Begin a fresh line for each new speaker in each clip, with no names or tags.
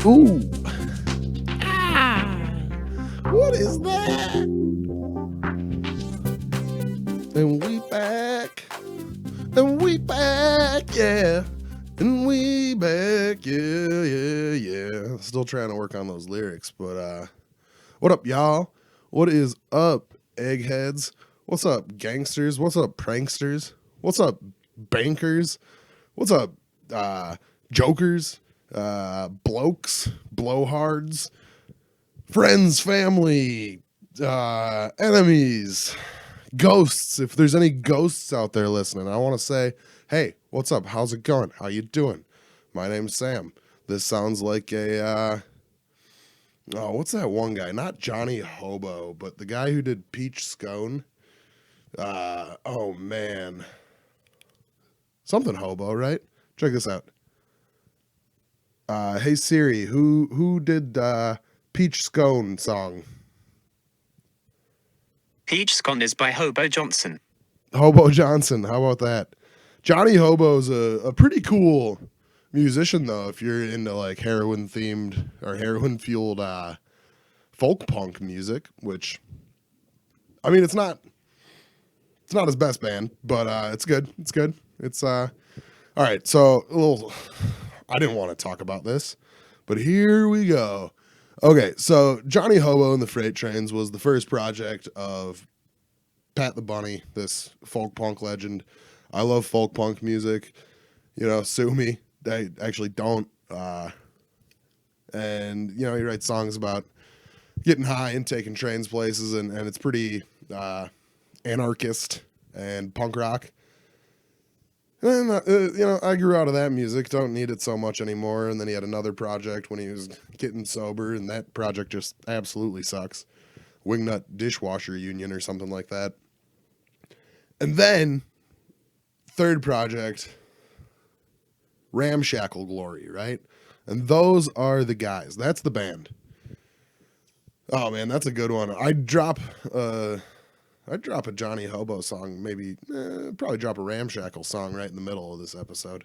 Ooh. What is that? And we back. And we back, yeah. And we back, yeah. Still trying to work on those lyrics, but what up, y'all? What is up, eggheads? What's up, gangsters? What's up, pranksters? What's up, bankers? What's up, jokers? Blokes, blowhards, friends, family, enemies, ghosts. If there's any ghosts out there listening, I want to say, hey, what's up? How's it going? How you doing? My name's Sam. This sounds like a, what's that one guy? Not Johnny Hobo, but the guy who did Peach Scone. Oh man. Something Hobo, right? Check this out. Hey Siri, who did Peach Scone song?
Peach Scone is by Hobo Johnson.
Hobo Johnson, how about that? Johnny Hobo's a pretty cool musician though, if you're into like heroin themed or heroin fueled folk punk music, which I mean it's not his best band, but it's good. It's all right, so a little I didn't want to talk about this, but here we go. Okay, so Johnny Hobo and the Freight Trains was the first project of Pat the Bunny, this folk punk legend. I love folk punk music. You know, sue me. I actually don't. And, you know, he writes songs about getting high and taking trains places, and it's pretty anarchist and punk rock. And, you know, I grew out of that music, don't need it so much anymore. And then he had another project when he was getting sober, and that project just absolutely sucks. Wingnut Dishwasher Union or something like that. And then, third project, Ramshackle Glory, right? And those are the guys. That's the band. Oh, man, that's a good one. I'd drop a Johnny Hobo song, maybe, probably drop a Ramshackle song right in the middle of this episode.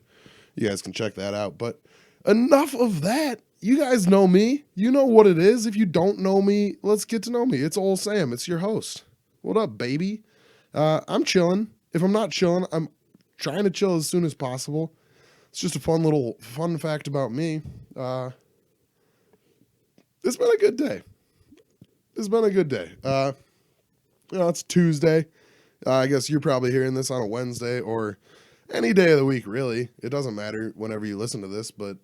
You guys can check that out. But enough of that. You guys know me. You know what it is. If you don't know me, let's get to know me. It's old Sam. It's your host. What up, baby? I'm chilling. If I'm not chilling, I'm trying to chill as soon as possible. It's just a fun fact about me. It's been a good day. You know, it's Tuesday. I guess you're probably hearing this on a Wednesday or any day of the week, really. It doesn't matter whenever you listen to this, but,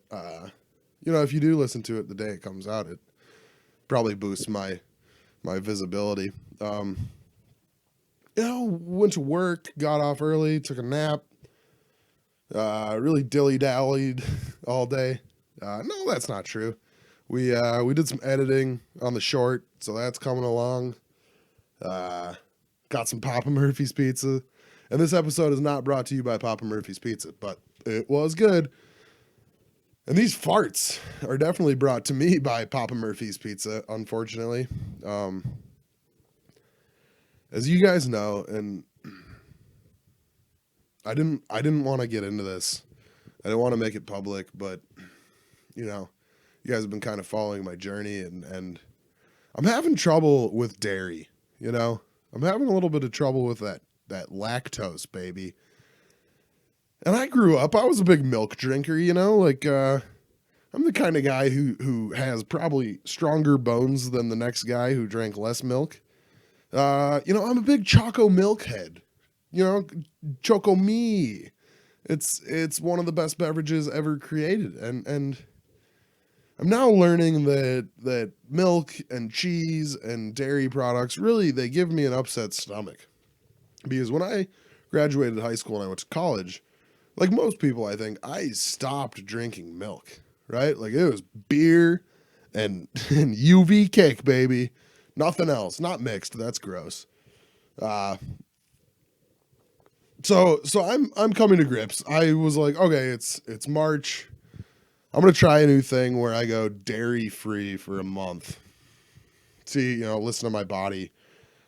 you know, if you do listen to it the day it comes out, it probably boosts my visibility. You know, went to work, got off early, took a nap, really dilly-dallied all day. No, that's not true. We did some editing on the short, so that's coming along. Got some Papa Murphy's pizza. And this episode is not brought to you by Papa Murphy's Pizza, but it was good. And these farts are definitely brought to me by Papa Murphy's Pizza, unfortunately. As you guys know, and I didn't want to get into this. I didn't want to make it public, but you know, you guys have been kind of following my journey, and I'm having trouble with dairy. You know, I'm having a little bit of trouble with that lactose, baby. And I grew up, I was a big milk drinker, you know, like, I'm the kind of guy who has probably stronger bones than the next guy who drank less milk. You know, I'm a big Choco Milk head, you know, Choco Me. It's one of the best beverages ever created. And I'm now learning that milk and cheese and dairy products, really, they give me an upset stomach. Because when I graduated high school and I went to college, like most people, I think, I stopped drinking milk, right? Like it was beer and UV cake, baby. Nothing else. Not mixed. That's gross. So I'm coming to grips. I was like, okay, it's March. I'm going to try a new thing where I go dairy free for a month. see, listen to my body.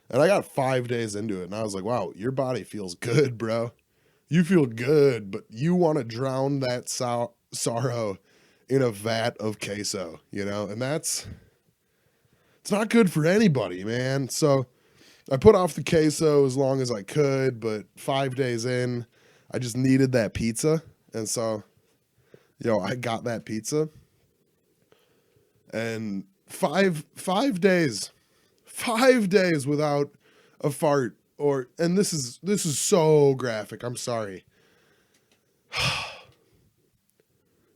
And I got 5 days into it, and I was like, wow, your body feels good, bro. You feel good, but you want to drown that sorrow in a vat of queso, and it's not good for anybody, man. So I put off the queso as long as I could, but 5 days in, I just needed that pizza. And so, I got that pizza. And five days without a fart, and this is so graphic. I'm sorry.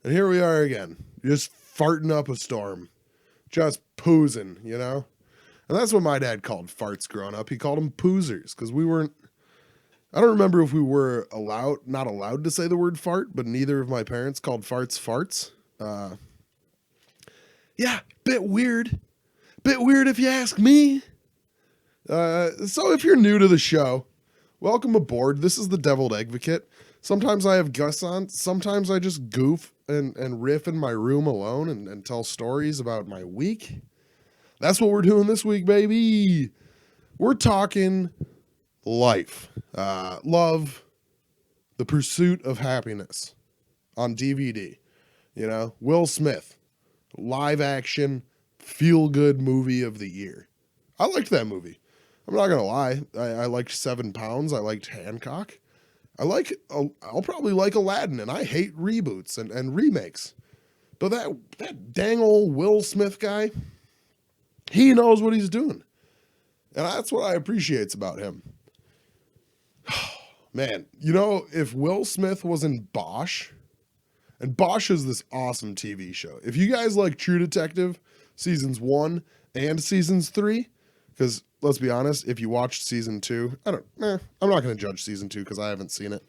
And here we are again, just farting up a storm, just poozing, And that's what my dad called farts growing up. He called them poozers because I don't remember if we were not allowed to say the word fart, but neither of my parents called farts. Yeah, bit weird if you ask me. So if you're new to the show, welcome aboard. This is the Deviled Advocate. Sometimes I have Gus on. Sometimes I just goof and riff in my room alone and tell stories about my week. That's what we're doing this week, baby. We're talking life, love, the pursuit of happiness on DVD. Will Smith, live action, feel good movie of the year. I liked that movie. I'm not going to lie. I liked 7 Pounds. I liked Hancock. I'll probably like Aladdin, and I hate reboots and remakes. But that dang old Will Smith guy, he knows what he's doing. And that's what I appreciate about him. Man, if Will Smith was in Bosch, and Bosch is this awesome TV show. If you guys like True Detective, seasons 1 and seasons 3, because let's be honest, if you watched season 2, I'm not going to judge season 2 because I haven't seen it.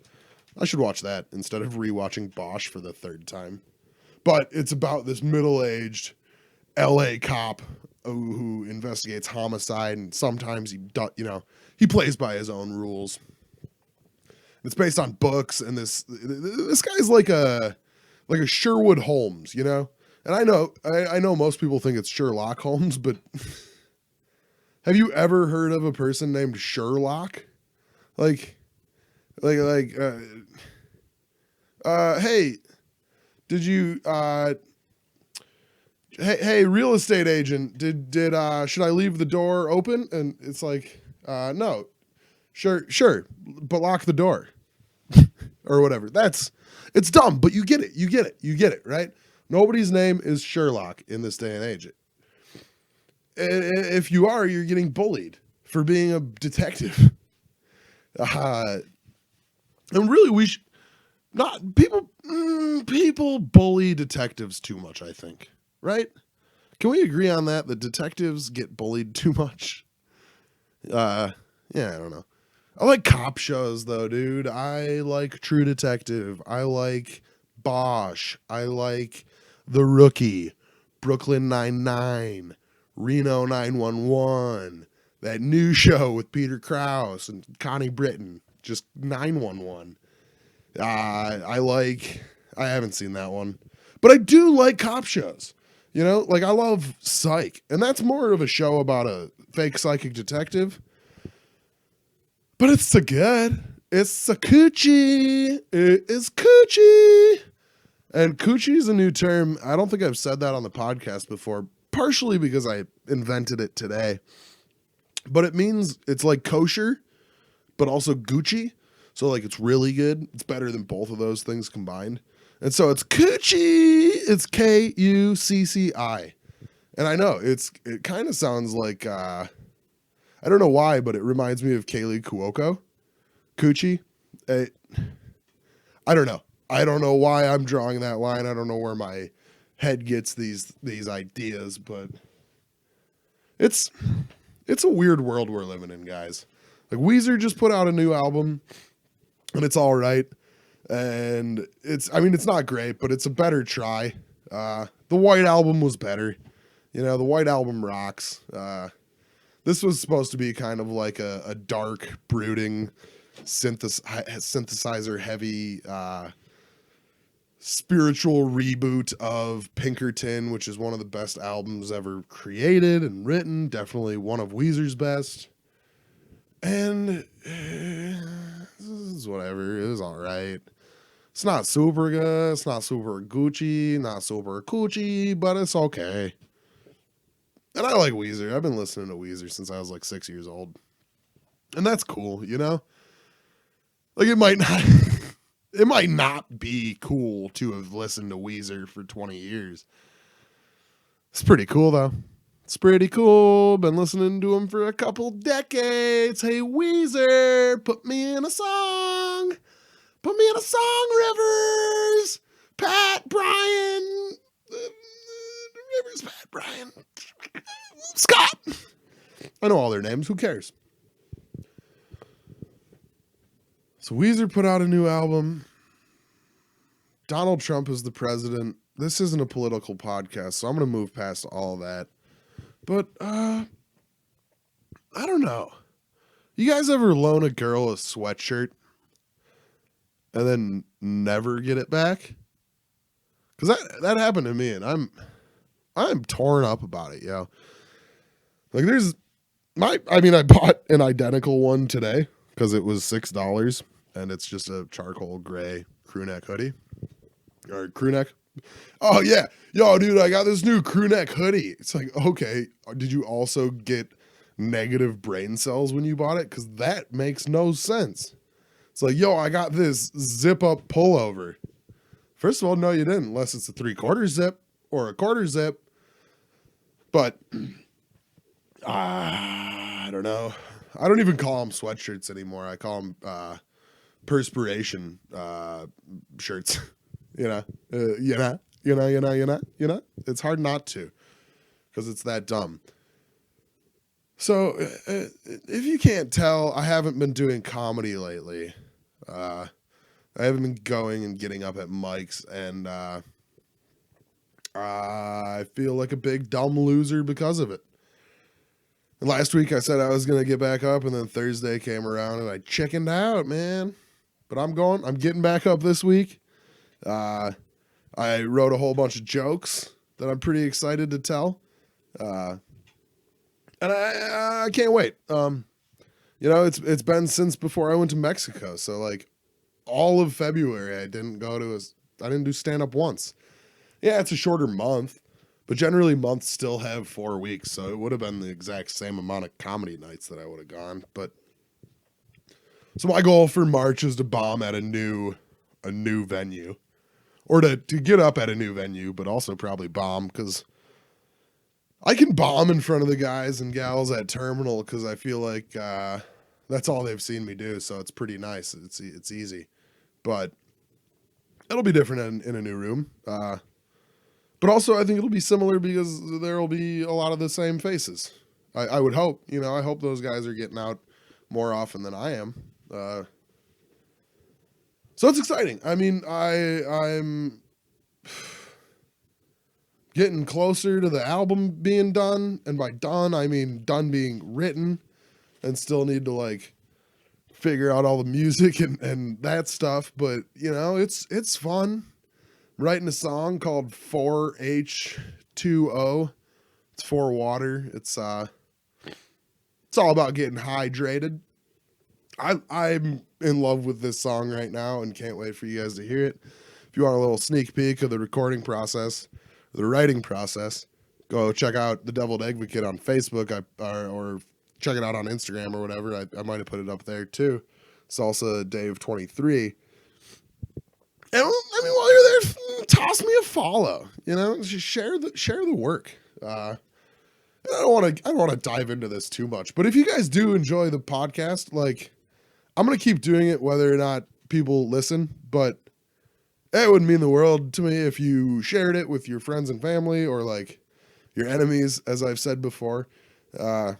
I should watch that instead of rewatching Bosch for the 3rd time. But it's about this middle-aged LA cop who investigates homicide, and sometimes he plays by his own rules. It's based on books, and this guy's like a Sherwood Holmes, And I know most people think it's Sherlock Holmes, but have you ever heard of a person named Sherlock? Hey, did you hey, real estate agent, did should I leave the door open? And it's like, no. Sure, but lock the door. Or whatever. It's dumb, but you get it, right? Nobody's name is Sherlock in this day and age. If you are, you're getting bullied for being a detective. And really, we should not people bully detectives too much, I think, right? Can we agree on that? That detectives get bullied too much? Yeah, I don't know. I like cop shows though, dude. I like True Detective. I like Bosch. I like The Rookie, Brooklyn Nine-Nine, Reno 911, that new show with Peter Krause and Connie Britton, just 911. I haven't seen that one, but I do like cop shows. I love Psych, and that's more of a show about a fake psychic detective. But it's so good. It's so coochie. It is coochie. And coochie is a new term. I don't think I've said that on the podcast before, partially because I invented it today. But it means it's like kosher, but also Gucci. So it's really good. It's better than both of those things combined. And so it's coochie. It's Kucci. And I know it kind of sounds like I don't know why, but it reminds me of Kaylee Cuoco. Coochie. I don't know. I don't know why I'm drawing that line. I don't know where my head gets these ideas, but it's a weird world we're living in, guys. Weezer just put out a new album, and it's all right. And it's not great, but it's a better try. The White Album was better. The White Album rocks. This was supposed to be kind of like a dark, brooding, synthesizer heavy spiritual reboot of Pinkerton, which is one of the best albums ever created and written. Definitely one of Weezer's best. And this is whatever. It was all right. It's not super good. It's not super Gucci, not super coochie, but it's okay. And I like Weezer. I've been listening to Weezer since I was like 6 years old. And that's cool, you know? Like it might not be cool to have listened to Weezer for 20 years. It's pretty cool though. It's pretty cool. Been listening to him for a couple decades. Hey Weezer, put me in a song. Put me in a song, Rivers. Pat Bryan. Rivers, Pat Bryan. Scott. I know all their names. Who cares? So Weezer put out a new album. Donald Trump is the president. This isn't a political podcast, so I'm going to move past all that. But, I don't know. You guys ever loan a girl a sweatshirt and then never get it back? Because that happened to me, and I'm torn up about it, yo. Like I bought an identical one today because it was $6, and it's just a charcoal gray crew neck hoodie. Or crew neck. Oh, yeah. Yo, dude, I got this new crew neck hoodie. It's like, okay, did you also get negative brain cells when you bought it? Because that makes no sense. It's like, yo, I got this zip-up pullover. First of all, no, you didn't, unless it's a 3/4 zip or a 1/4 zip. But, I don't know. I don't even call them sweatshirts anymore. I call them perspiration shirts. You know. It's hard not to, because it's that dumb. So, if you can't tell, I haven't been doing comedy lately. I haven't been going and getting up at mics, and I feel like a big dumb loser because of it. And last week I said I was going to get back up, and then Thursday came around and I chickened out, man. But I'm getting back up this week. I wrote a whole bunch of jokes that I'm pretty excited to tell. And I can't wait. It's been since before I went to Mexico. So like all of February, I didn't do stand up once. Yeah, it's a shorter month, but generally months still have 4 weeks. So it would have been the exact same amount of comedy nights that I would have gone. But so my goal for March is to bomb at a new venue, or to get up at a new venue, but also probably bomb, because I can bomb in front of the guys and gals at Terminal, because I feel like that's all they've seen me do, so it's pretty nice. It's easy, but it'll be different in a new room. But also I think it'll be similar because there will be a lot of the same faces. I would hope. I hope those guys are getting out more often than I am. So it's exciting. I mean, I'm getting closer to the album being done, and by done I mean done being written, and still need to like figure out all the music and that stuff. But it's fun. I'm writing a song called 4H2O. It's for water. It's all about getting hydrated. I'm in love with this song right now and can't wait for you guys to hear it. If you want a little sneak peek of the recording process, the writing process, go check out The Deviled Advocate on Facebook, or check it out on Instagram or whatever. I might have put it up there too. Salsa Dave 23. And I mean, while you're there, toss me a follow. Just share the work. I don't want to dive into this too much, but if you guys do enjoy the podcast, like, I'm gonna keep doing it whether or not people listen. But it would mean the world to me if you shared it with your friends and family, or like your enemies, as I've said before. I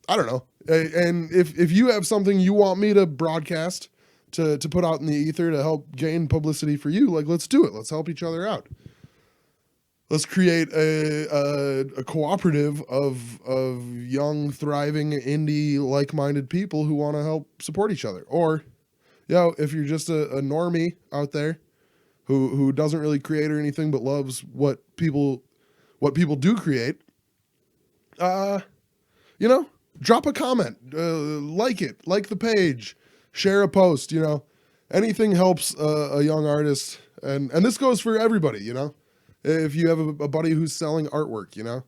don't know. And if you have something you want me to broadcast, to put out in the ether to help gain publicity for you, like, let's do it. Let's help each other out. Let's create a cooperative of young, thriving, indie, like-minded people who want to help support each other. Or, if you're just a normie out there, who doesn't really create or anything but loves what people do create, you know, drop a comment, like the page, share a post, you know, anything helps a young artist. And this goes for everybody, you know, if you have a buddy who's selling artwork, you know,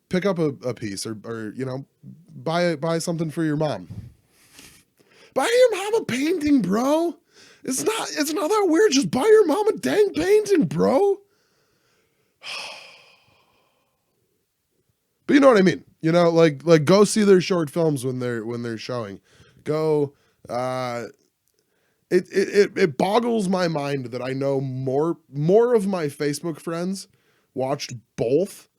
pick up a piece or, you know, buy something for your mom. Buy your mom a painting, bro. It's not that weird. Just buy your mom a dang painting, bro. But you know what I mean? You know, like go see their short films when they're showing. Go it boggles my mind that I know more of my Facebook friends watched both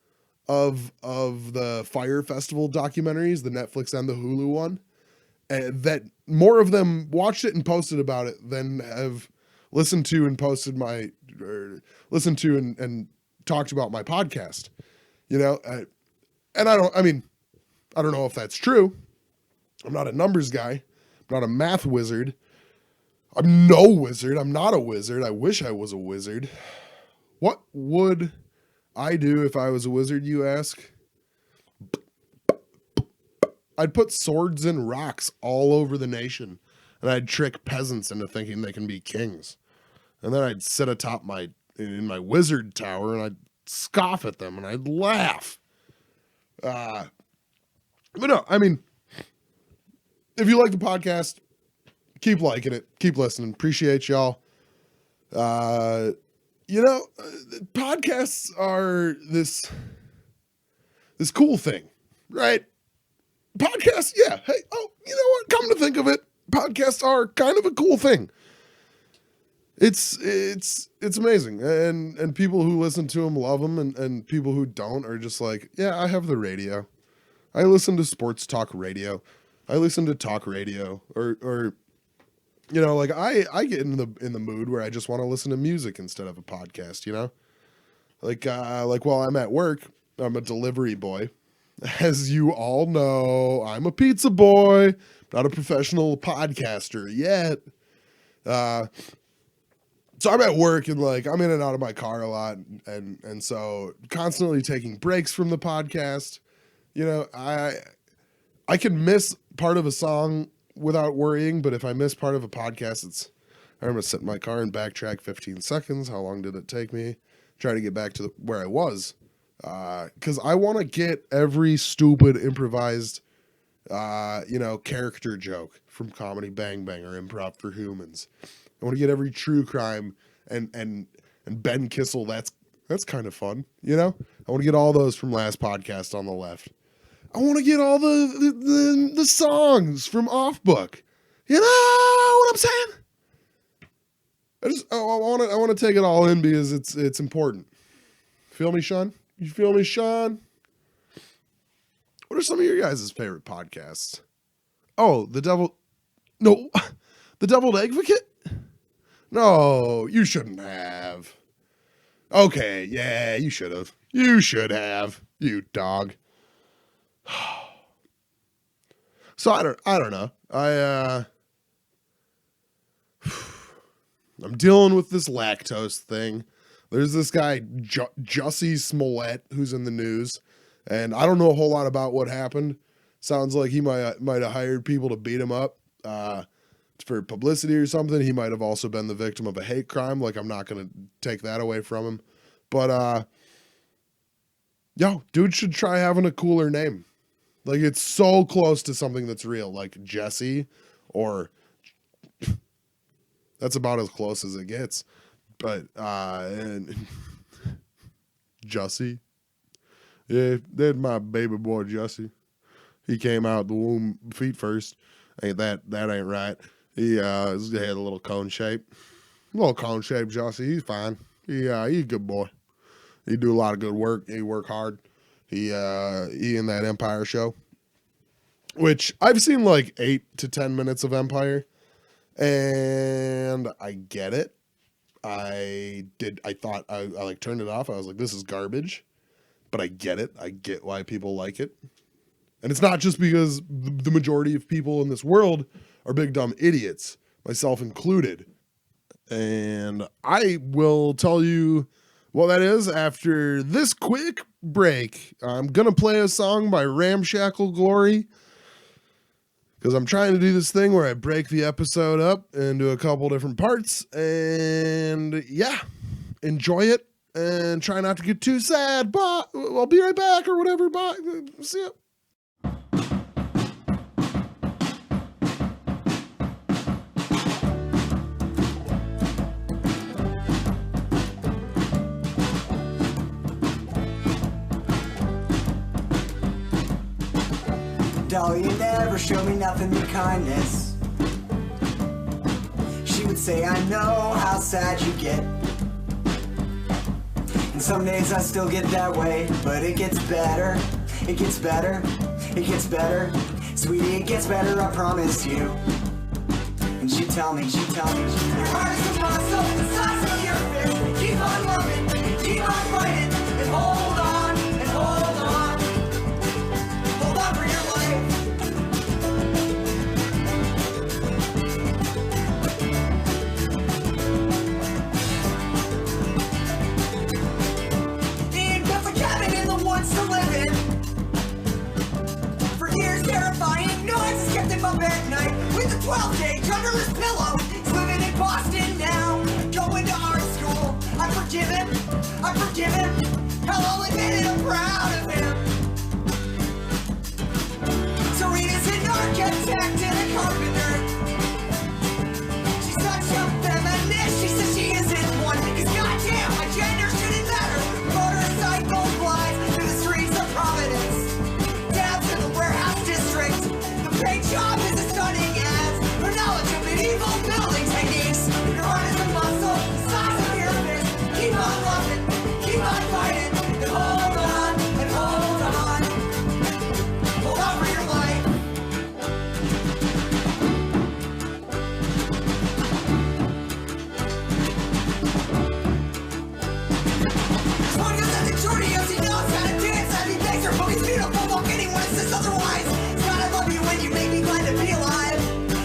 of the Fire Festival documentaries, the Netflix and the Hulu one, and that more of them watched it and posted about it than have listened to and and talked about my podcast. You know, and I don't know if that's true. I'm not a numbers guy. I'm not a math wizard. I'm no wizard. I'm not a wizard. I wish I was a wizard. What would I do if I was a wizard, you ask? I'd put swords and rocks all over the nation, and I'd trick peasants into thinking they can be kings. And then I'd sit atop in my wizard tower, and I'd scoff at them, and I'd laugh. But no, I mean, if you like the podcast, keep liking it, keep listening. Appreciate y'all. You know, podcasts are this cool thing, right? Podcasts, yeah. Hey, oh, you know what? Come to think of it, podcasts are kind of a cool thing. It's amazing, and people who listen to them love them, and people who don't are just like, yeah, I have the radio. I listen to sports talk radio. I listen to talk radio, or you know, like I get in the mood where I just want to listen to music instead of a podcast. You know, like while I'm at work, I'm a delivery boy. As you all know, I'm a pizza boy, not a professional podcaster yet. So I'm at work and like I'm in and out of my car a lot, and so constantly taking breaks from the podcast. You know, I can miss part of a song without worrying, but if I miss part of a podcast, I'm gonna sit in my car and backtrack 15 seconds. How long did it take me? Try to get back to where I was. Because I want to get every stupid improvised, you know, character joke from Comedy Bang Bang or Improv for Humans. I want to get every true crime and Ben Kissel. That's kind of fun, you know. I want to get all those from last podcast on the left. I want to get all the songs from Off Book. You know what I'm saying? I want to take it all in because it's important. Feel me, Sean? You feel me, Sean? What are some of your guys' favorite podcasts? Oh, the Deviled Advocate? No, you shouldn't have. Okay, yeah, you should have. You should have, you dog. So I don't know. I'm dealing with this lactose thing. There's this guy, Jussie Smollett, who's in the news, and I don't know a whole lot about what happened. Sounds like he might have hired people to beat him up for publicity or something. He might have also been the victim of a hate crime. Like, I'm not going to take that away from him. But, yo, dude should try having a cooler name. Like, it's so close to something that's real, like Jesse, or that's about as close as it gets. But and Jussie, yeah, that's my baby boy Jussie. He came out the womb feet first. Ain't that ain't right? He had a little cone shape, Jussie. He's fine. He's a good boy. He do a lot of good work. He work hard. He in that Empire show, which I've seen like 8 to 10 minutes of Empire, and I get it. I thought I like turned it off. I was like, this is garbage, but I get it. I get why people like it. And it's not just because the majority of people in this world are big dumb idiots, myself included. And I will tell you what that is after this quick break. I'm going to play a song by Ramshackle Glory because I'm trying to do this thing where I break the episode up into a couple different parts. And yeah, enjoy it and try not to get too sad. But I'll be right back or whatever. Bye. See ya.
Dolly, you never showed me nothing but kindness. She would say, I know how sad you get. And some days I still get that way, but it gets better. It gets better. It gets better. Sweetie, it gets better, I promise you. And she'd tell me, your heart is a muscle, the size of your fist. Keep on loving, keep on fighting, and hold on, and hold on. Hold on for your life. Ian built a cabin in the woods to live in. For years, terrifying noises kept him up at night with a 12 gauge under his pillow. He's living in Boston now, going to art school. I forgive him. Hell, I'll admit it, I'm proud of him. Serena's an architect and a carpenter. She's such a feminist, she says she isn't one. Cause goddamn, my gender shouldn't matter. Motorcycle flies through the streets of Providence. Down to the warehouse district. The paint job is as stunning as her knowledge of medieval building techniques. Your heart is a muscle, the size of your fist. Keep on loving, keep on fighting, and hold on, and hold on. Hold on for your life. One goes at the Jordios, he knows how to dance. I mean, thanks for booking beautiful. Fuck anyone who says otherwise. God, I love you when you make me glad to be alive.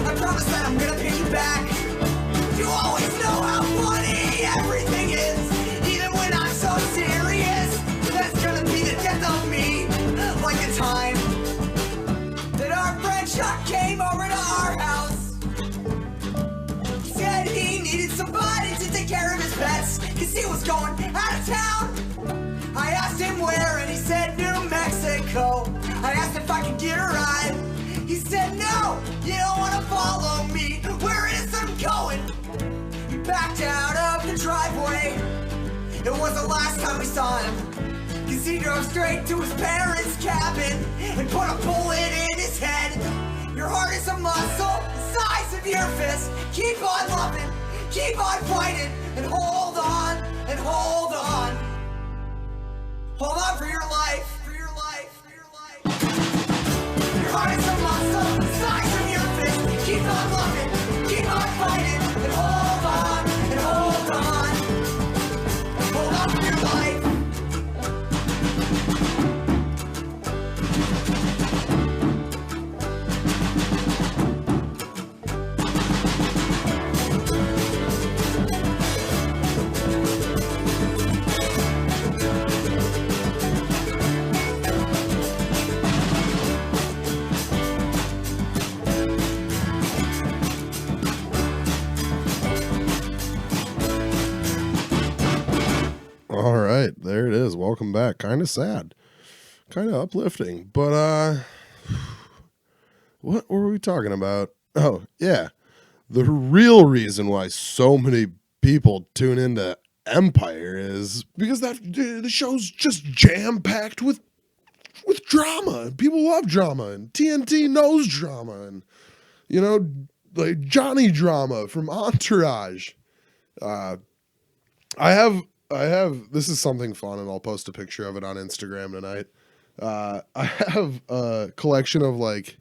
I promise that I'm gonna pay you back. You always know how funny everything is. Even when I'm so serious, that's gonna be the death of me. Like the time that our friend Chuck came over to our house. He said he needed somebody to take care of his pets, cause he was going out of town. I asked him where and he said New Mexico. I asked if I could get a ride. He said no, you don't wanna follow me. Where is I'm going? He backed out of the driveway. It was the last time we saw him, cause he drove straight to his parents' cabin and put a bullet in his head. Your heart is a muscle, the size of your fist. Keep on loving, keep on fighting, and hold on, and hold on. Hold on for your life, for your life, for your life. Your heart is a muscle, the size of your fist. Keep on loving, keep on fighting, and hold on, and hold on. Hold on for your life.
All right, there it is. Welcome back. Kind of sad, kind of uplifting, but what were we talking about? Oh yeah, the real reason why so many people tune into Empire is because the show's just jam packed with drama. People love drama, and TNT knows drama, and you know, like Johnny Drama from Entourage. I have this is something fun, and I'll post a picture of it on Instagram tonight. I have a collection of like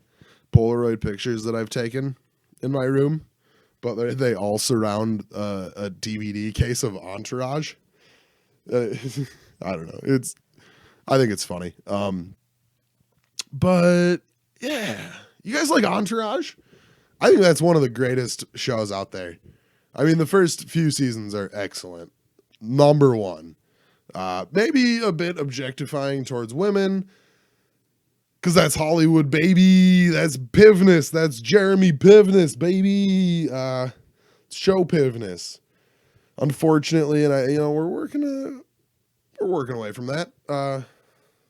Polaroid pictures that I've taken in my room, but they all surround a DVD case of Entourage. I don't know. I think it's funny. But yeah, you guys like Entourage? I think that's one of the greatest shows out there. I mean, the first few seasons are excellent. Number one. Maybe a bit objectifying towards women, because that's Hollywood, baby. That's Pivness. That's Jeremy Pivness, baby. Show Pivness. Unfortunately, and we're working away from that.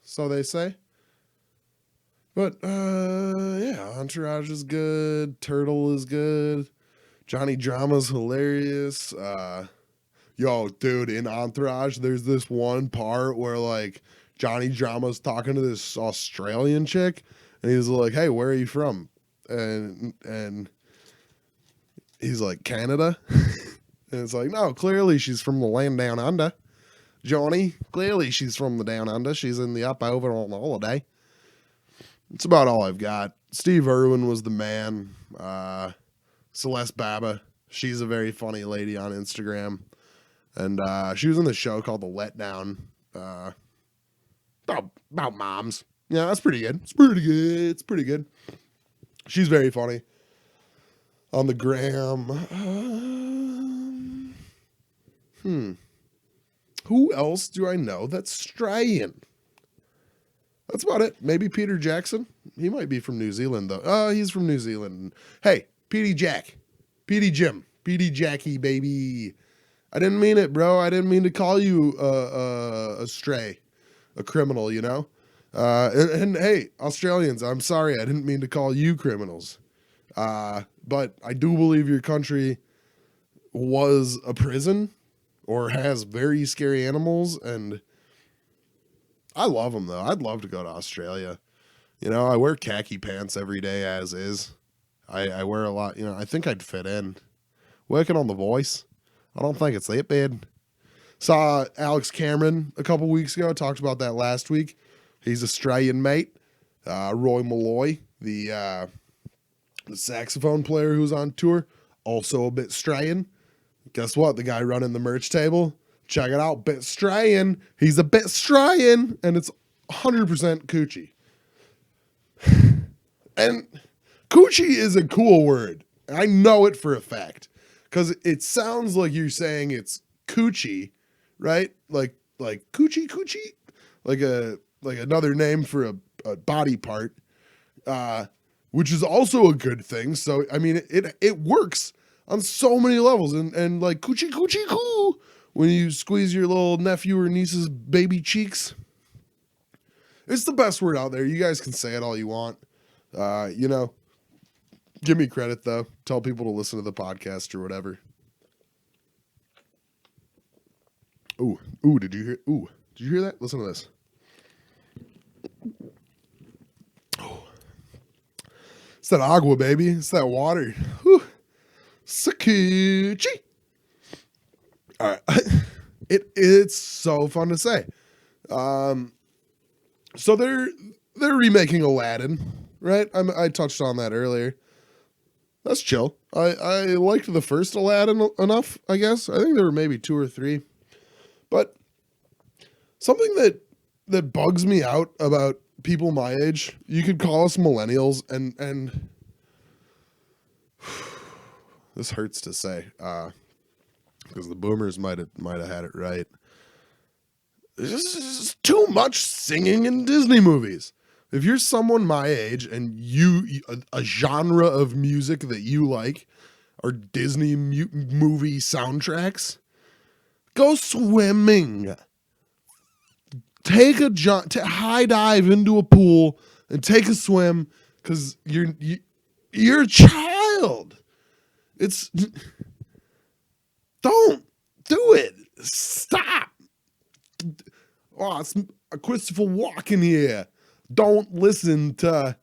So they say. But yeah, Entourage is good. Turtle is good. Johnny Drama's hilarious. Yo, dude, in Entourage, there's this one part where like Johnny Drama's talking to this Australian chick, and he's like, "Hey, where are you from?" And he's like, "Canada." And it's like, no, clearly she's from the land down under. Johnny, clearly she's from the down under. She's in the up over on holiday. It's about all I've got. Steve Irwin was the man. Celeste Baba, she's a very funny lady on Instagram. And she was in the show called The Letdown. About moms. Yeah, that's pretty good. It's pretty good. She's very funny. On the gram. Who else do I know that's Australian? That's about it. Maybe Peter Jackson. He might be from New Zealand, though. Oh, he's from New Zealand. Hey, PD Jack. PD Jim. PD Jackie, baby. I didn't mean it, bro. I didn't mean to call you a stray. A criminal, you know? And hey, Australians, I'm sorry. I didn't mean to call you criminals. But I do believe your country was a prison or has very scary animals, and I love them, though. I'd love to go to Australia. You know, I wear khaki pants every day as is. I wear a lot, I think I'd fit in. Working on The Voice. I don't think it's that bad. Saw Alex Cameron a couple weeks ago. Talked about that last week. He's Australian, mate. Roy Malloy, the saxophone player who's on tour, also a bit Australian. Guess what? The guy running the merch table, check it out, bit Australian. He's a bit Australian, and it's 100% coochie. And coochie is a cool word. I know it for a fact, because it sounds like you're saying it's coochie, right? Like coochie, like another name for a body part, which is also a good thing. So I mean, it works on so many levels, and like coochie coo when you squeeze your little nephew or niece's baby cheeks. It's the best word out there. You guys can say it all you want. Give me credit though. Tell people to listen to the podcast or whatever. Did you hear that? Listen to this. Oh. It's that agua, baby. It's that water. Whew. Sakuchi. All right. It's so fun to say. So they're remaking Aladdin, right? I touched on that earlier. That's chill. I liked the first Aladdin enough, I guess. I think there were maybe 2 or 3. But something that bugs me out about people my age, you could call us millennials, and this hurts to say, because the boomers might have had it right. There's just too much singing in Disney movies. If you're someone my age and a genre of music that you like are Disney movie soundtracks, go swimming. Take a high dive into a pool and take a swim, because you're a child. Don't do it. Stop. Oh, it's Christopher Walken here. Don't listen to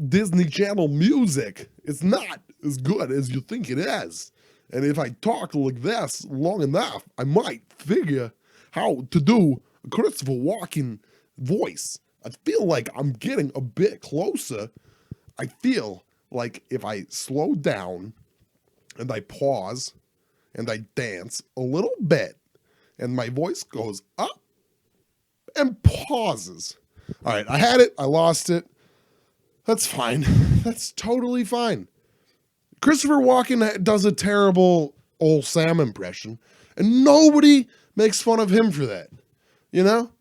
Disney Channel music. It's not as good as you think it is. And if I talk like this long enough, I might figure how to do a Christopher Walken voice. I feel like I'm getting a bit closer. I feel like if I slow down and I pause and I dance a little bit and my voice goes up and pauses. All right, I had it. I lost it. That's fine. That's totally fine. Christopher Walken does a terrible old Sam impression, and nobody makes fun of him for that. You know?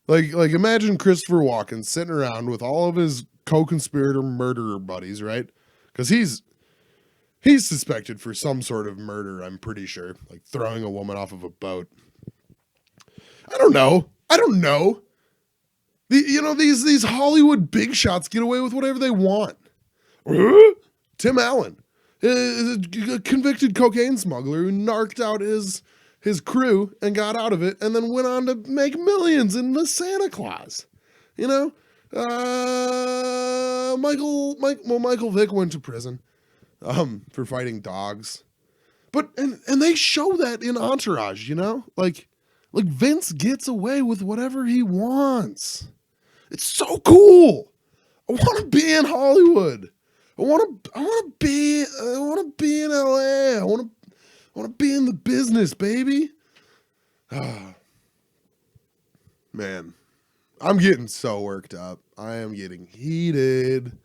Like imagine Christopher Walken sitting around with all of his co-conspirator murderer buddies, right? Because he's suspected for some sort of murder, I'm pretty sure, like throwing a woman off of a boat. I don't know. These Hollywood big shots get away with whatever they want. Tim Allen, a convicted cocaine smuggler who narked out his crew and got out of it, and then went on to make millions in the Santa Claus. You know, Michael Vick went to prison for fighting dogs, but and they show that in Entourage. You know, like Vince gets away with whatever he wants. It's so cool. I want to be in Hollywood. I want to be in LA. I want to be in the business, baby. Ah, man, I'm getting so worked up. I am getting heated.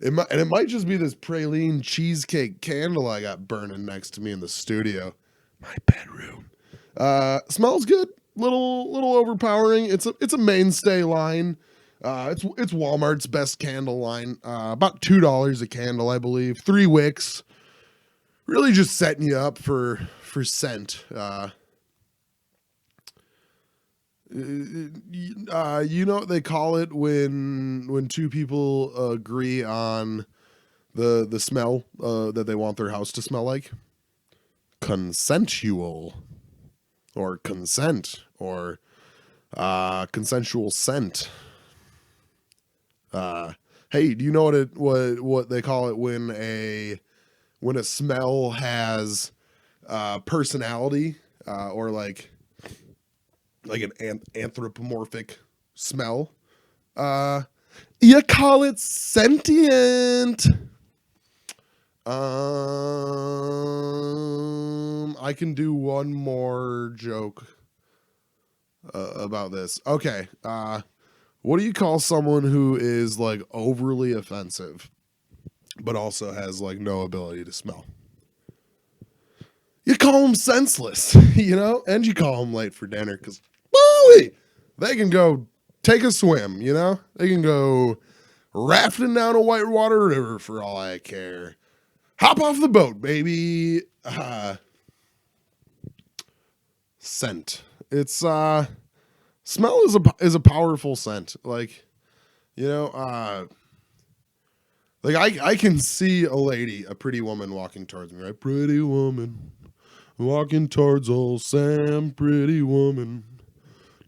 It might just be this praline cheesecake candle I got burning next to me in the studio. My bedroom. Smells good. Little overpowering. It's a mainstay line. It's Walmart's best candle line. About $2 a candle, I believe. 3 wicks. Really just setting you up for scent. You know what they call it when two people agree on the smell that they want their house to smell like? Consensual. Or consent, or consensual scent. Hey, do you know what they call it when a smell has personality, or like an anthropomorphic smell? You call it sentient. I can do one more joke about this. Okay. What do you call someone who is like overly offensive, but also has like no ability to smell? You call them senseless, you know, and you call them late for dinner because, they can go take a swim, you know, they can go rafting down a whitewater river for all I care. Hop off the boat, baby. Scent. It's smell is a powerful scent. Like, you know, like I can see a pretty woman walking towards me, right? Pretty woman walking towards old Sam. Pretty woman,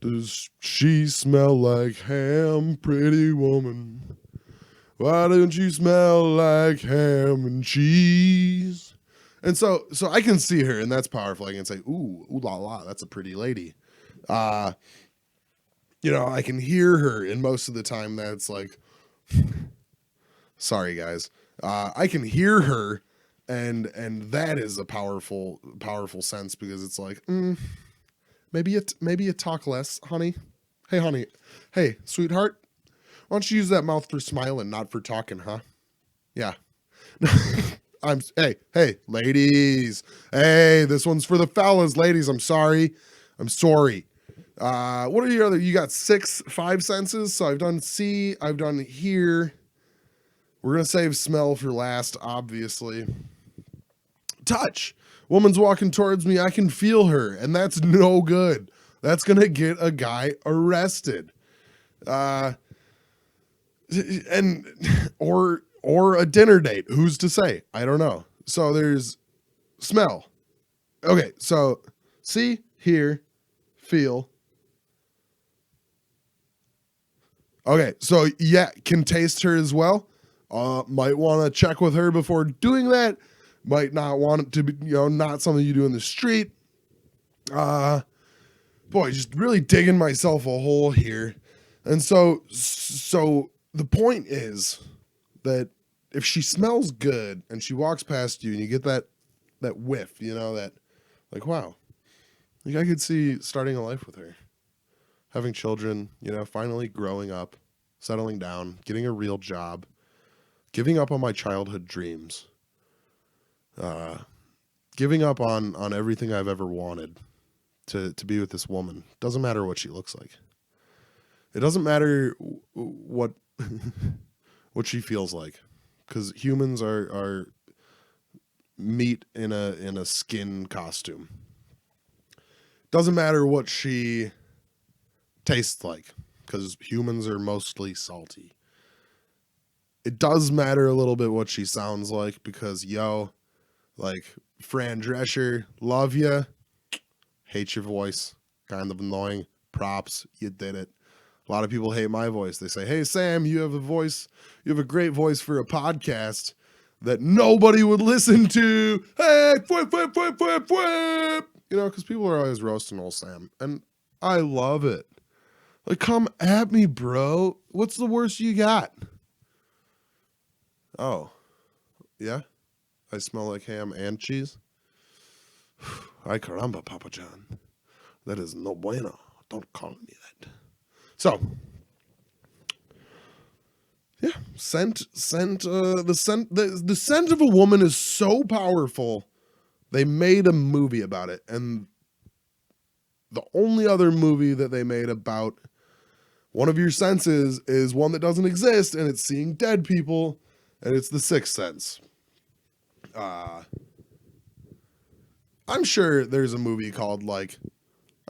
does she smell like ham? Pretty woman, why don't you smell like ham and cheese? And so I can see her, and that's powerful. I can say, ooh la la, that's a pretty lady. You know, I can hear her, and most of the time that's like, sorry guys. I can hear her, and that is a powerful sense, because it's like, maybe you talk less, honey. Hey, honey. Hey, sweetheart. Why don't you use that mouth for smiling, not for talking, huh? Yeah. Hey, ladies. Hey, this one's for the fellas, ladies. I'm sorry. What are your other? You got 5 senses. So I've done see. I've done hear. We're gonna save smell for last, obviously. Touch. Woman's walking towards me. I can feel her, and that's no good. That's gonna get a guy arrested. And or a dinner date. Who's to say? I don't know. So there's smell. Okay, so see, hear, feel. Okay, so yeah, can taste her as well. Might want to check with her before doing that. Might not want it to be, not something you do in the street. Boy, just really digging myself a hole here. And so the point is that if she smells good and she walks past you and you get that whiff, that like, wow, like I could see starting a life with her, having children, finally growing up, settling down, getting a real job, giving up on my childhood dreams, giving up on everything I've ever wanted to be with this woman. Doesn't matter what she looks like. It doesn't matter what what she feels like, because humans are meat in a skin costume. Doesn't matter what she tastes like, because humans are mostly salty. It does matter a little bit what she sounds like, because like Fran Drescher, love ya, hate your voice, kind of annoying. Props, you did it. A lot of people hate my voice. They say, hey Sam, you have a great voice for a podcast that nobody would listen to. Hey, because people are always roasting old Sam, and I love it. Like, come at me, bro. What's the worst you got? Oh, yeah? I smell like ham and cheese? Ay caramba, Papa John. That is no bueno. Don't call me that. So, yeah, the scent of a woman is so powerful. They made a movie about it, and the only other movie that they made about one of your senses is one that doesn't exist, and it's seeing dead people, and it's The Sixth Sense. I'm sure there's a movie called, like,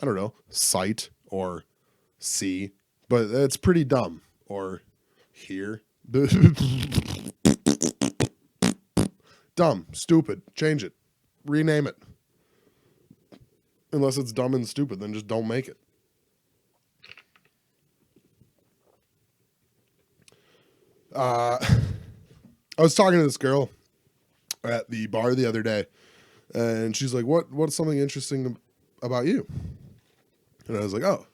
I don't know, Sight or See, but it's pretty dumb. Or Hear. Dumb, stupid, change it, rename it. Unless it's dumb and stupid, then just don't make it. I was talking to this girl at the bar the other day, and she's like, what's something interesting about you? And I was like, oh,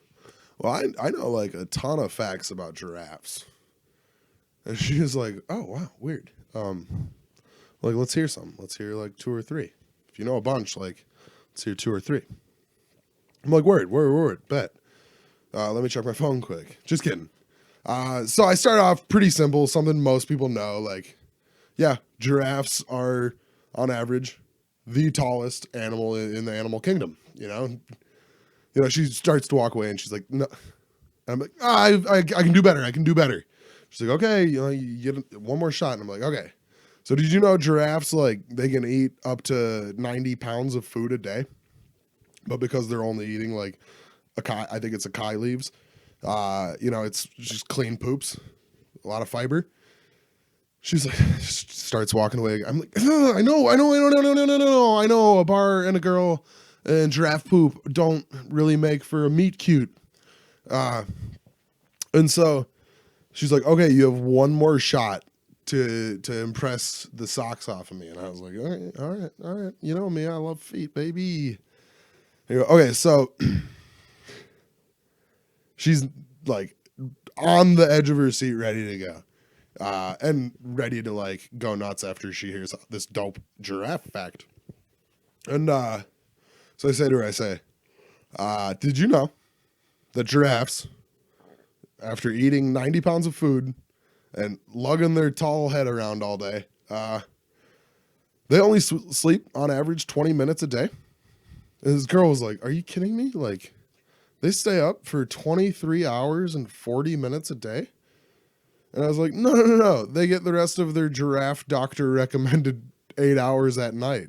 well, I know like a ton of facts about giraffes. And she was like, oh, wow, weird. Like, let's hear some. Let's hear like 2 or 3. If you know a bunch, like, let's hear 2 or 3. I'm like, word, bet. Let me check my phone quick. Just kidding. So I start off pretty simple, something most people know. Like, yeah, giraffes are, on average, the tallest animal in the animal kingdom. You know, she starts to walk away, and she's like, no. I'm like, I can do better. I can do better. She's like, okay, you get one more shot. And I'm like, okay. So did you know giraffes, like, they can eat up to 90 pounds of food a day? But because they're only eating, like, I think it's acai leaves, it's just clean poops, a lot of fiber. She's like, starts walking away. I'm like, I know, I know, a bar and a girl and giraffe poop don't really make for a meet cute. And so she's like, okay, you have one more shot to impress the socks off of me. And I was like, all right. You know me, I love feet, baby. Okay, so she's like on the edge of her seat, ready to go. And ready to like go nuts after she hears this dope giraffe fact. And so I say to her, did you know that giraffes, after eating 90 pounds of food and lugging their tall head around all day, they only sleep on average 20 minutes a day? And this girl was like, are you kidding me? Like, they stay up for 23 hours and 40 minutes a day? And I was like, no. They get the rest of their giraffe doctor recommended 8 hours at night.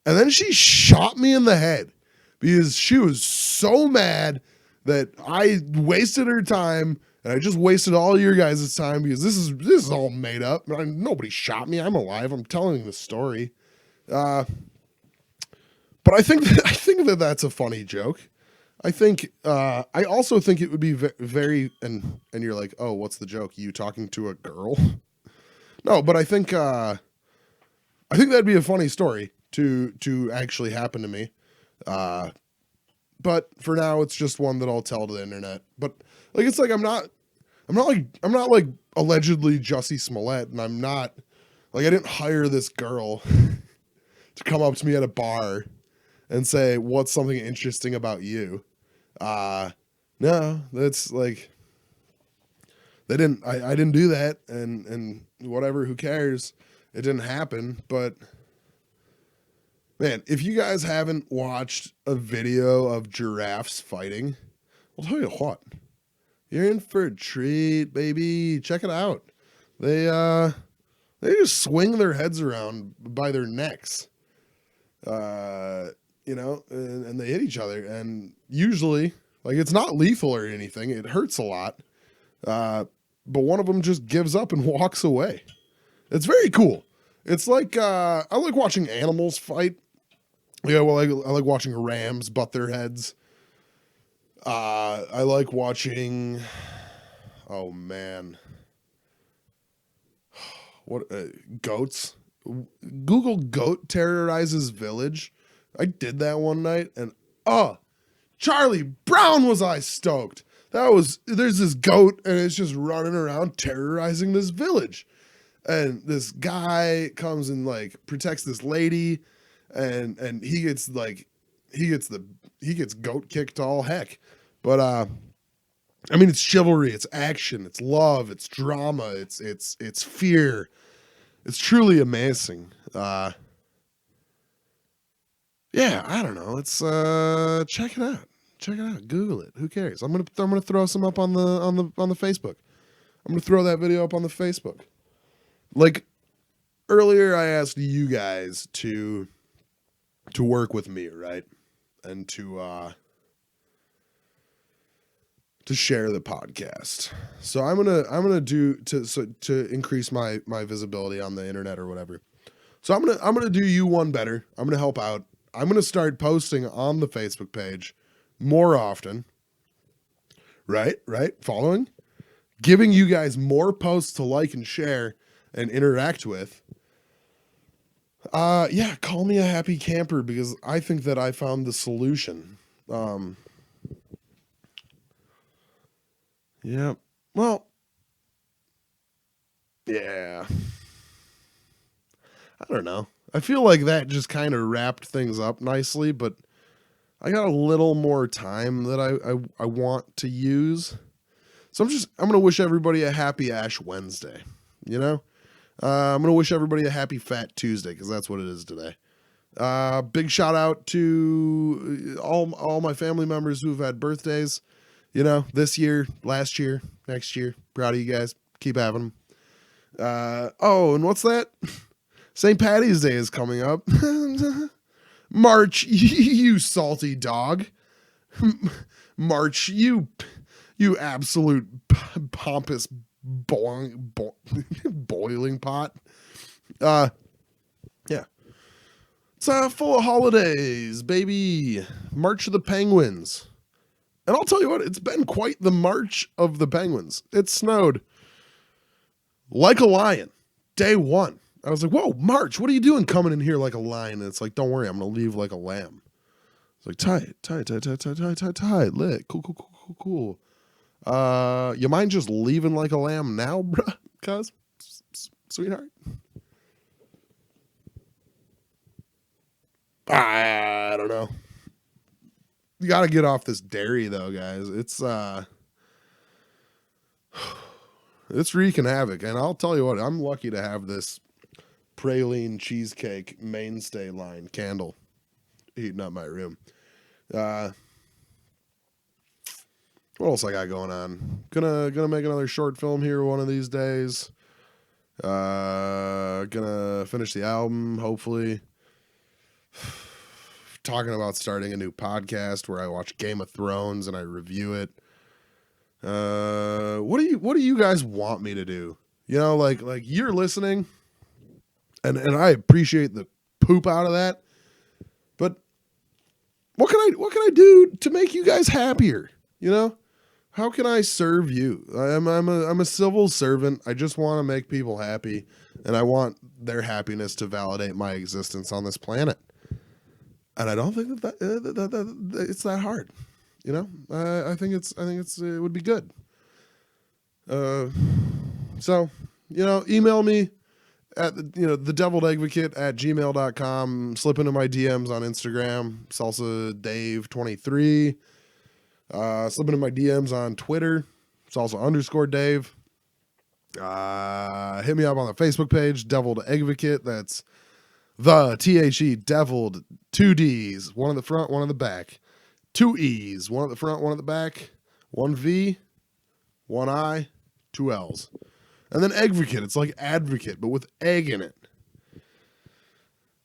And then she shot me in the head because she was so mad that I wasted her time, and I just wasted all your guys' time because this is all made up. Nobody shot me. I'm alive. I'm telling the story. But I think that that's a funny joke. I also think it would be very, and you're like, oh, what's the joke? You talking to a girl? No, but I think that'd be a funny story to actually happen to me. But for now, it's just one that I'll tell to the internet. But like, it's like I'm not like allegedly Jussie Smollett, and I'm not like, I didn't hire this girl to come up to me at a bar and say, what's something interesting about you? No, that's like, I didn't do that, and whatever, who cares? It didn't happen. But Man, if you guys haven't watched a video of giraffes fighting, I'll tell you what, you're in for a treat, baby. Check it out. They just swing their heads around by their necks, and they hit each other. And usually, like, it's not lethal or anything. It hurts a lot. But one of them just gives up and walks away. It's very cool. It's like, I like watching animals fight. Yeah, well, I like watching rams butt their heads. I like watching, oh man, what, goats. Google goat terrorizes village. I did that one night, and Charlie Brown was I stoked. There's this goat, and it's just running around terrorizing this village. And this guy comes and like protects this lady, and he gets goat kicked to all heck. But I mean, it's chivalry, it's action, it's love, it's drama, it's fear. It's truly amazing. Yeah, I don't know. Let's check it out. Check it out. Google it. Who cares? I'm gonna throw some up on the Facebook. I'm gonna throw that video up on the Facebook. Like earlier, I asked you guys to work with me, right, and to share the podcast. So I'm gonna do to increase my visibility on the internet or whatever. So I'm gonna do you one better. I'm gonna help out. I'm gonna start posting on the Facebook page more often. Right? Following? Giving you guys more posts to like and share and interact with. Yeah, call me a happy camper because I think that I found the solution. Yeah. Well, yeah. I don't know. I feel like that just kind of wrapped things up nicely, but I got a little more time that I want to use. So I'm going to wish everybody a happy Ash Wednesday, you know? I'm going to wish everybody a happy Fat Tuesday because that's what it is today. Big shout out to all my family members who've had birthdays, you know, this year, last year, next year. Proud of you guys. Keep having them. Oh, and what's that? St. Patty's Day is coming up. March, you salty dog. March, you absolute pompous boiling pot. Yeah. It's full of holidays, baby. March of the Penguins. And I'll tell you what, it's been quite the March of the Penguins. It snowed like a lion, day one. I was like, whoa, March, what are you doing coming in here like a lion? And it's like, don't worry, I'm going to leave like a lamb. It's like, tight, lit, cool. You mind just leaving like a lamb now, bruh? Cuz, sweetheart? I don't know. You got to get off this dairy though, guys. It's wreaking havoc. And I'll tell you what, I'm lucky to have this praline cheesecake mainstay line candle heating up my room. What else I got going on? Gonna make another short film here one of these days. Gonna finish the album, hopefully. Talking about starting a new podcast where I watch Game of Thrones and I review it. What do you guys want me to do? You know, like you're listening, and I appreciate the poop out of that. But what can I do to make you guys happier? You know, how can I serve you? I'm a civil servant. I just want to make people happy, and I want their happiness to validate my existence on this planet. And I don't think that it's that hard. You know, I think it would be good. So, you know, email me at thedeviledadvocate@gmail.com. Slip into my DMs on Instagram, salsadave23. Slip into my DMs on Twitter, salsa_Dave. Hit me up on the Facebook page, Deviled Advocate. That's The THE deviled 2 D's, one in the front, one in the back. 2 E's, one at the front, one at the back. 1 V, 1 I, 2 L's. And then Eggvocate. It's like advocate, but with egg in it.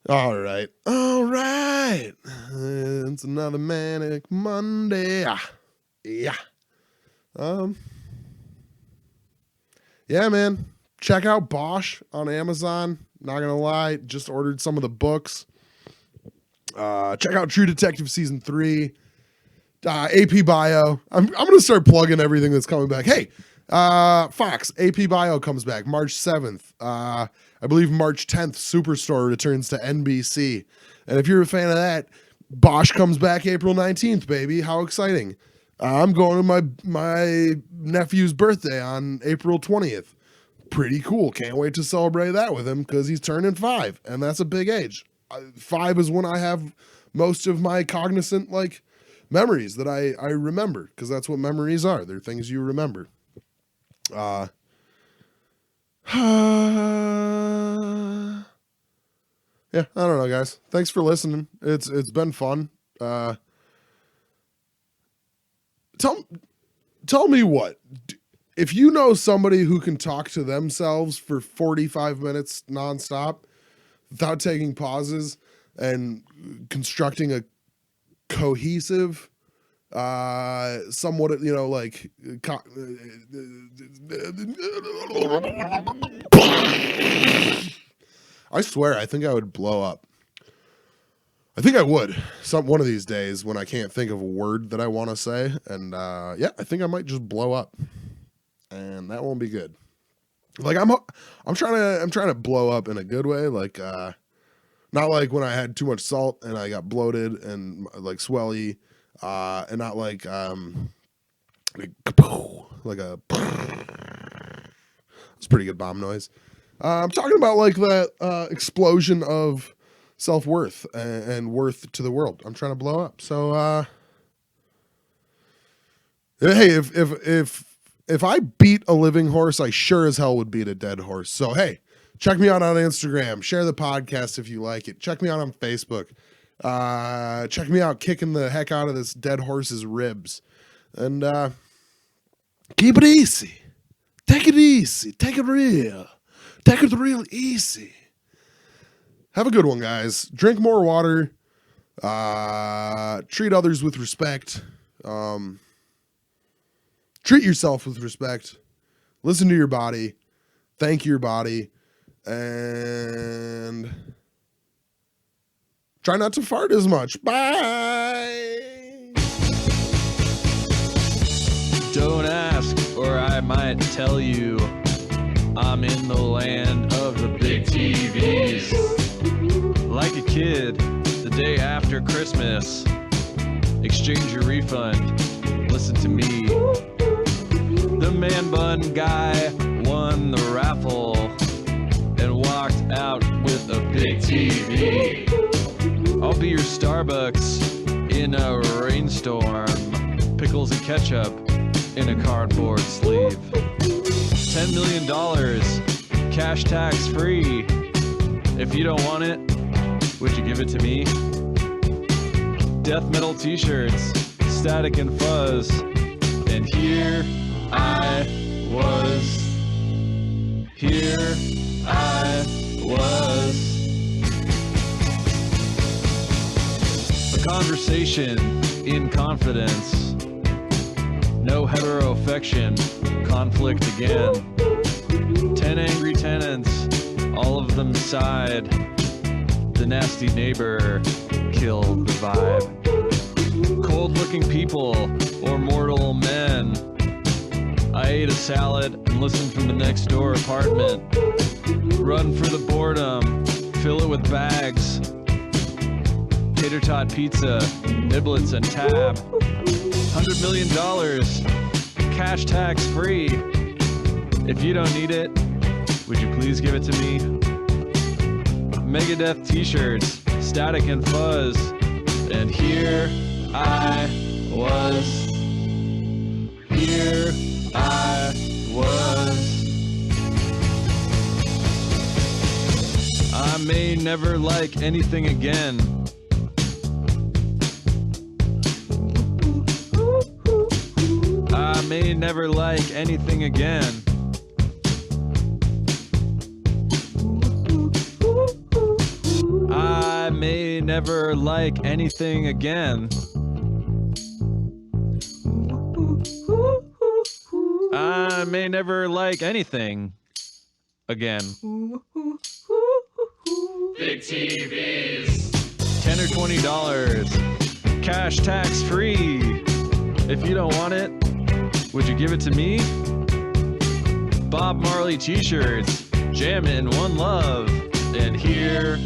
All right. It's another Manic Monday. Yeah. Yeah, man. Check out Bosch on Amazon. Not gonna lie, just ordered some of the books. Check out True Detective Season 3. AP Bio. I'm gonna start plugging everything that's coming back. Hey, Fox, AP Bio comes back March 7th. I believe March 10th, Superstore returns to NBC. And if you're a fan of that, Bosch comes back April 19th, baby. How exciting. I'm going to my nephew's birthday on April 20th. Pretty cool. Can't wait to celebrate that with him because he's turning 5, and that's a big age. 5 is when I have most of my cognizant memories that I remember, because that's what memories are. They're things you remember. Yeah, I don't know, guys. Thanks for listening. It's been fun. Tell me what. If you know somebody who can talk to themselves for 45 minutes nonstop without taking pauses and constructing a cohesive, somewhat, I swear, I think I would blow up. I think I would one of these days when I can't think of a word that I want to say. And, yeah, I think I might just blow up. And that won't be good. I'm trying to blow up in a good way. Not like when I had too much salt and I got bloated and swelly, and not like a, it's a pretty good bomb noise. I'm talking about that, explosion of self-worth and worth to the world. I'm trying to blow up. So, hey, if I beat a living horse, I sure as hell would beat a dead horse. So, hey, check me out on Instagram. Share the podcast if you like it. Check me out on Facebook. Check me out kicking the heck out of this dead horse's ribs. And keep it easy. Take it easy. Take it real. Take it real easy. Have a good one, guys. Drink more water. Treat others with respect. Treat yourself with respect. Listen to your body. Thank your body. And try not to fart as much. Bye.
Don't ask, or I might tell you. I'm in the land of the big TVs. Like a kid, the day after Christmas. Exchange your refund. Listen to me. The man bun guy won the raffle and walked out with a big TV. I'll be your Starbucks in a rainstorm. Pickles and ketchup in a cardboard sleeve. $10 million, cash tax free. If you don't want it, would you give it to me? Death metal t-shirts, Static and Fuzz, and here I was. A conversation in confidence. No hetero-affection, conflict again. 10 angry tenants, all of them sighed. The nasty neighbor killed the vibe. Cold-looking people or mortal men. I ate a salad and listened from the next door apartment. Run for the boredom, fill it with bags. Tater tot pizza, niblets and tab. $100 million, cash tax free. If you don't need it, would you please give it to me? Megadeth t-shirts, Static and Fuzz, and here I was. Here I was. I may never like anything again. I may never like anything again. I may never like anything again. I may never like anything again.
Big TVs.
$10 or $20. Cash tax free. If you don't want it, would you give it to me? Bob Marley t-shirts. Jammin' one love. And here